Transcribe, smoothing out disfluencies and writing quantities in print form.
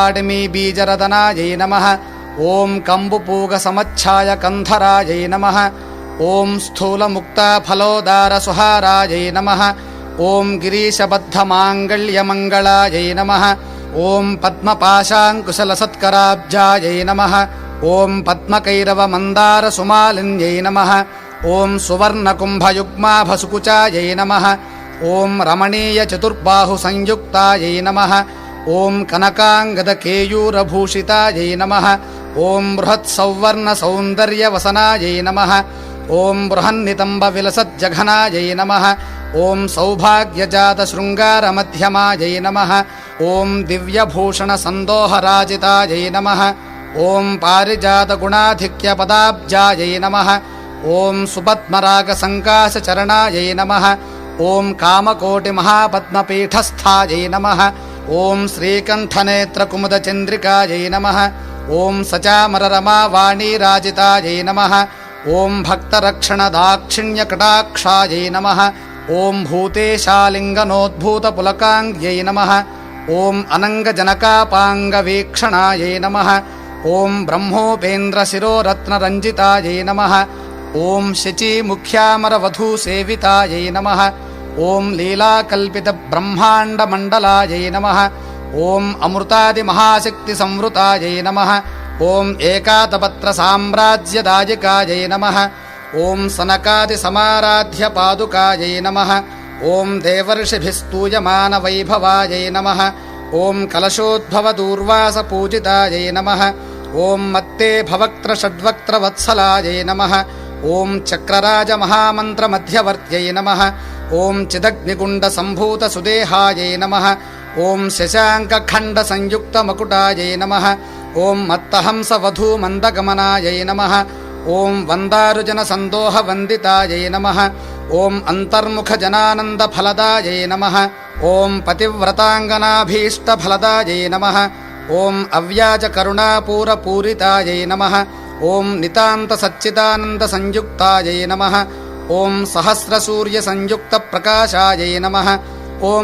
वाडिमी बीजरदनायै नमः। ॐ कम्बुपूगसमच्छाय कन्धरायै नमः। ॐ स्थूलमुक्ताफलोदारसुहारायै नमः। ॐ गिरीशबद्धमाङ्गल्यमङ्गलायै नमः। ॐ पद्मपाशाङ्कुशलसत्कराब्जायै नमः। ॐ पद्मकैरवमन्दारसुमालिन्यै नमः। ॐ सुवर्णकुम्भयुग्माभसुकुचायै नमः। ॐ रमणीयचतुर्बाहुसंयुक्तायै नमः। ॐ कनकाङ्गदकेयूरभूषितायै नमः। ॐ बृहत्सौवर्णसौन्दर्यवसनायै नमः। ॐ बृहन्नितम्बविलसज्जघनायै नमः। ॐ सौभाग्यजातशृङ्गारमध्यमायै नमः। ॐ दिव्यभूषणसन्दोहराजितायै नमः। ॐ पारिजातगुणाधिक्यपदाब्जायै नमः। ॐ सुपद्मरागसङ्काशचरणायै नमः। ॐ कामकोटिमहापद्मपीठस्थायै नमः। ॐ श्रीकण्ठनेत्रकुमुदचन्द्रिकायै नमः। ॐ सचामररमावाणीराजितायै नमः। ॐ भक्तरक्षणदाक्षिण्यकटाक्षायै नमः। ॐ भूतेशालिङ्गनोद्भूतपुलकाङ्ग्यै नमः। ॐ अनङ्गजनकापाङ्गवीक्षणायै नमः। ॐ ब्रह्मोपेन्द्रशिरोरत्नरञ्जितायै नमः। ॐ शचीमुख्यामरवधूसेवितायै नमः। ॐ लीलाकल्पितब्रह्माण्डमण्डलायै नमः। ॐ अमृतादिमहाशक्तिसंवृतायै नमः। ॐ एकातपत्रसाम्राज्यदायिकायै नमः। ॐ सनकादिसमाराध्यपादुकायै नमः। ॐ देवर्षिभिस्तूयमानवैभवायै नमः। ॐ कलशोद्भवदूर्वासपूजितायै नमः। ॐ मत्ते भवक्त्रषड्वक्त्रवत्सलायै नमः। ॐ चक्रराजमहामन्त्रमध्यवर्त्यै नमः। ॐ चिदग्निकुण्डसम्भूतसुदेहायै नमः। ॐ शशाङ्कखण्डसंयुक्तमकुटायै नमः। ॐ मत्तहंसवधूमन्दगमनायै नमः। ॐ वन्दारुजनसन्दोहवन्दितायै नमः। ॐ अन्तर्मुखजनानन्दफलदायै नमः। ॐ पतिव्रताङ्गनाभीष्टफलदायै नमः। ॐ अव्याजकरुणापूरपूरितायै नमः। ॐ नितान्तसच्चिदानन्दसंयुक्तायै नमः। ॐ सहस्रसूर्यसंयुक्तप्रकाशायै नमः। ॐ